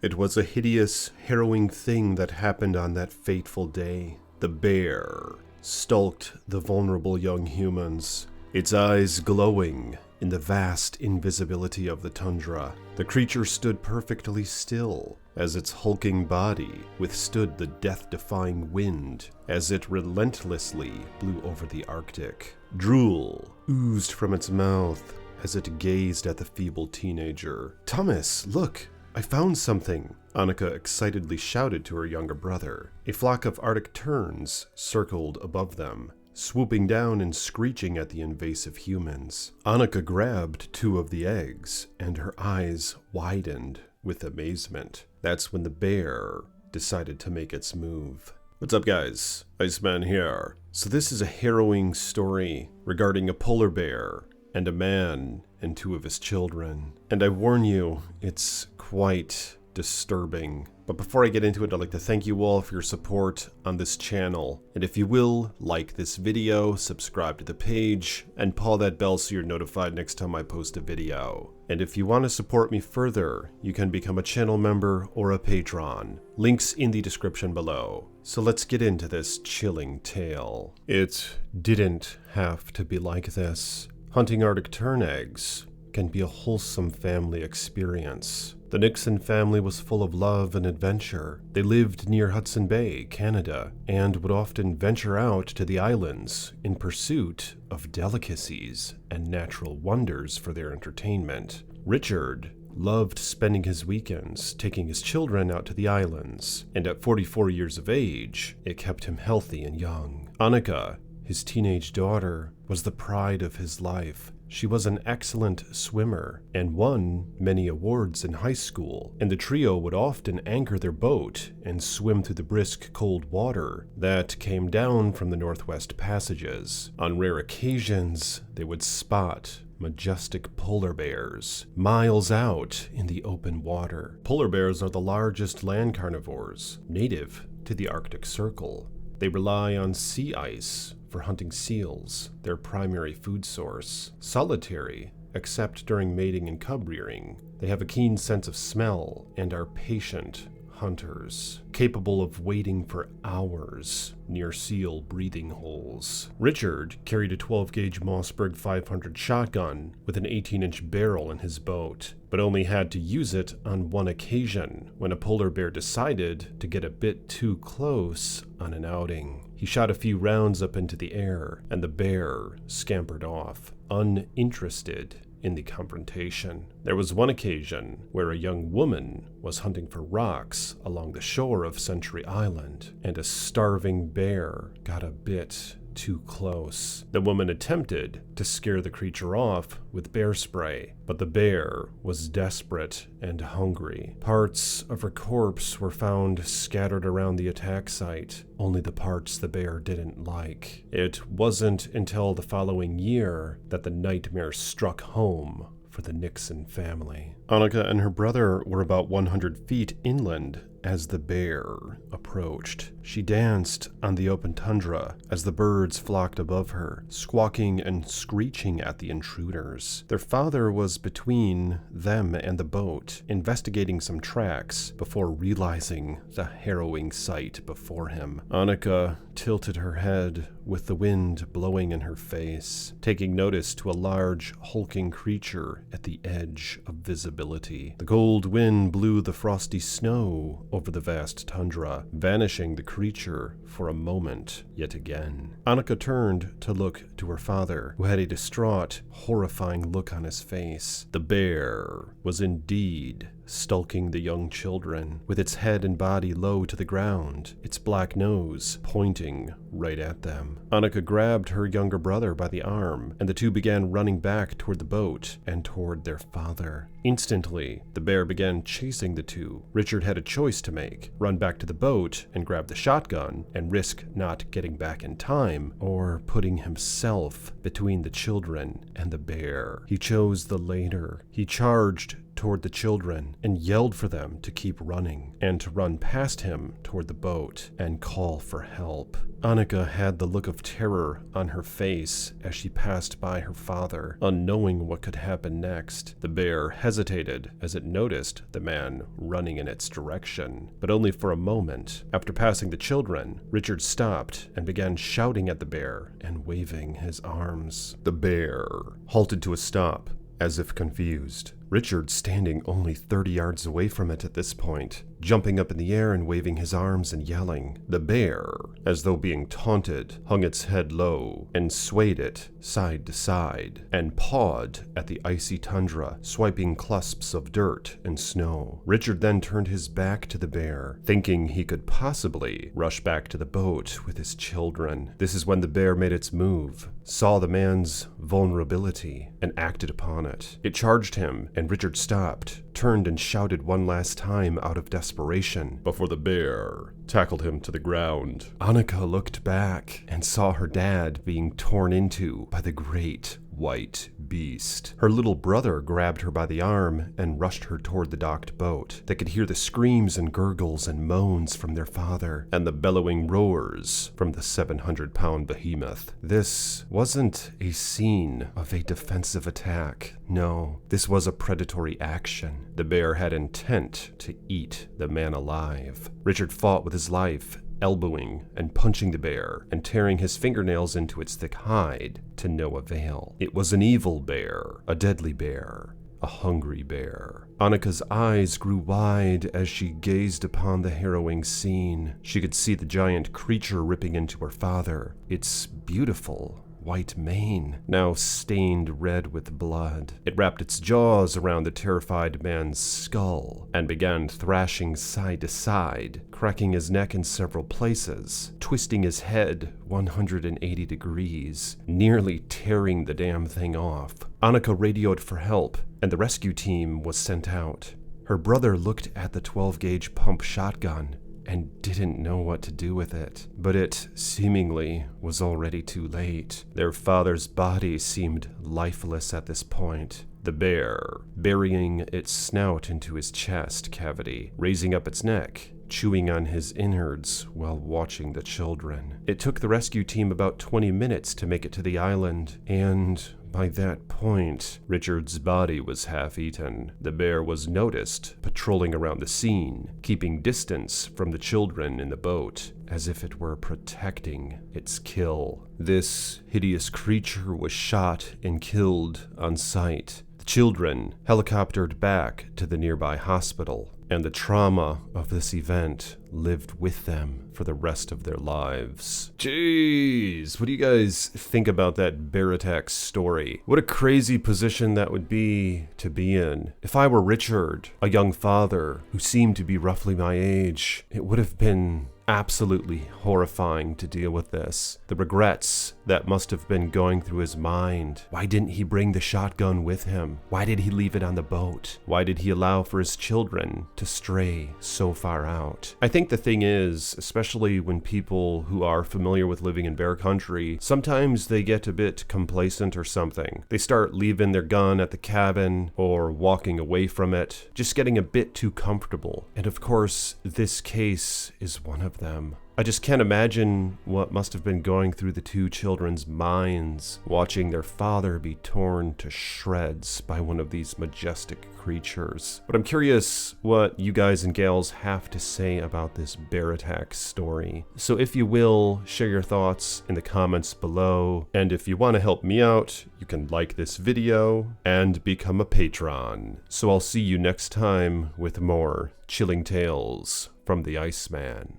It was a hideous, harrowing thing that happened on that fateful day. The bear stalked the vulnerable young humans, its eyes glowing in the vast invisibility of the tundra. The creature stood perfectly still as its hulking body withstood the death-defying wind as it relentlessly blew over the Arctic. Drool oozed from its mouth as it gazed at the feeble teenager. "Thomas, look! I found something!" Annika excitedly shouted to her younger brother. A flock of Arctic terns circled above them, swooping down and screeching at the invasive humans. Annika grabbed 2 of the eggs, and her eyes widened with amazement. That's when the bear decided to make its move. What's up, guys? Iceman here. So this is a harrowing story regarding a polar bear and a man and 2 of his children. And I warn you, it's quite disturbing. But before I get into it, I'd like to thank you all for your support on this channel. And if you will, like this video, subscribe to the page, and paw that bell so you're notified next time I post a video. And if you want to support me further, you can become a channel member or a patron. Links in the description below. So let's get into this chilling tale. It didn't have to be like this. Hunting Arctic tern eggs can be a wholesome family experience. The Nixon family was full of love and adventure. They lived near Hudson Bay, Canada, and would often venture out to the islands in pursuit of delicacies and natural wonders for their entertainment. Richard loved spending his weekends taking his children out to the islands, and at 44 years of age, it kept him healthy and young. Annika, his teenage daughter, was the pride of his life. She was an excellent swimmer and won many awards in high school, and the trio would often anchor their boat and swim through the brisk cold water that came down from the Northwest Passages. On rare occasions, they would spot majestic polar bears miles out in the open water. Polar bears are the largest land carnivores native to the Arctic Circle. They rely on sea ice for hunting seals, their primary food source. Solitary, except during mating and cub rearing, they have a keen sense of smell and are patient hunters, capable of waiting for hours near seal breathing holes. Richard carried a 12-gauge Mossberg 500 shotgun with an 18-inch barrel in his boat, but only had to use it on one occasion when a polar bear decided to get a bit too close on an outing. He shot a few rounds up into the air, and the bear scampered off, uninterested in the confrontation. There was one occasion where a young woman was hunting for rocks along the shore of Century Island, and a starving bear got a bit too close. The woman attempted to scare the creature off with bear spray, but the bear was desperate and hungry. Parts of her corpse were found scattered around the attack site, only the parts the bear didn't like. It wasn't until the following year that the nightmare struck home for the Nixon family. Annika and her brother were about 100 feet inland as the bear approached. She danced on the open tundra as the birds flocked above her, squawking and screeching at the intruders. Their father was between them and the boat, investigating some tracks before realizing the harrowing sight before him. Annika tilted her head with the wind blowing in her face, taking notice to a large, hulking creature at the edge of visibility. The cold wind blew the frosty snow over the vast tundra, vanishing the creature for a moment yet again. Annika turned to look to her father, who had a distraught, horrifying look on his face. The bear was indeed stalking the young children, with its head and body low to the ground, its black nose pointing right at them. Annika grabbed her younger brother by the arm, and the two began running back toward the boat and toward their father. Instantly, the bear began chasing the two. Richard had a choice to make: run back to the boat and grab the shotgun and risk not getting back in time, or putting himself between the children and the bear. He chose the later. He charged toward the children and yelled for them to keep running and to run past him toward the boat and call for help. Annika had the look of terror on her face as she passed by her father, unknowing what could happen next. The bear hesitated as it noticed the man running in its direction, but only for a moment. After passing the children, Richard stopped and began shouting at the bear and waving his arms. The bear halted to a stop, as if confused. Richard standing only 30 yards away from it at this point, jumping up in the air and waving his arms and yelling. The bear, as though being taunted, hung its head low and swayed it side to side and pawed at the icy tundra, swiping clusps of dirt and snow. Richard then turned his back to the bear, thinking he could possibly rush back to the boat with his children. This is when the bear made its move, saw the man's vulnerability, and acted upon it. It charged him, and Richard stopped, turned and shouted one last time out of desperation before the bear tackled him to the ground. Annika looked back and saw her dad being torn into by the great white beast. Her little brother grabbed her by the arm and rushed her toward the docked boat. They could hear the screams and gurgles and moans from their father and the bellowing roars from the 700-pound behemoth. This wasn't a scene of a defensive attack. No, this was a predatory action. The bear had intent to eat the man alive. Richard fought with his life, elbowing and punching the bear and tearing his fingernails into its thick hide to no avail. It was an evil bear, a deadly bear, a hungry bear. Annika's eyes grew wide as she gazed upon the harrowing scene. She could see the giant creature ripping into her father, its beautiful white mane now stained red with blood. It wrapped its jaws around the terrified man's skull and began thrashing side to side, cracking his neck in several places, twisting his head 180 degrees, nearly tearing the damn thing off. Annika radioed for help, and the rescue team was sent out. Her brother looked at the 12-gauge pump shotgun and didn't know what to do with it. But it seemingly was already too late. Their father's body seemed lifeless at this point. The bear, burying its snout into his chest cavity, raising up its neck, chewing on his innards while watching the children. It took the rescue team about 20 minutes to make it to the island, and by that point, Richard's body was half-eaten. The bear was noticed patrolling around the scene, keeping distance from the children in the boat, as if it were protecting its kill. This hideous creature was shot and killed on sight. The children helicoptered back to the nearby hospital, and the trauma of this event lived with them for the rest of their lives. Jeez, what do you guys think about that bear attack story? What a crazy position that would be to be in. If I were Richard, a young father who seemed to be roughly my age, it would have been absolutely horrifying to deal with this. The regrets that must have been going through his mind. Why didn't he bring the shotgun with him? Why did he leave it on the boat? Why did he allow for his children to stray so far out? I think the thing is, especially when people who are familiar with living in bear country, sometimes they get a bit complacent or something. They start leaving their gun at the cabin or walking away from it, just getting a bit too comfortable. And of course, this case is one of them. I just can't imagine what must have been going through the two children's minds, watching their father be torn to shreds by one of these majestic creatures. But I'm curious what you guys and gals have to say about this bear attack story. So if you will, share your thoughts in the comments below. And if you want to help me out, you can like this video and become a patron. So I'll see you next time with more chilling tales from the Iceman.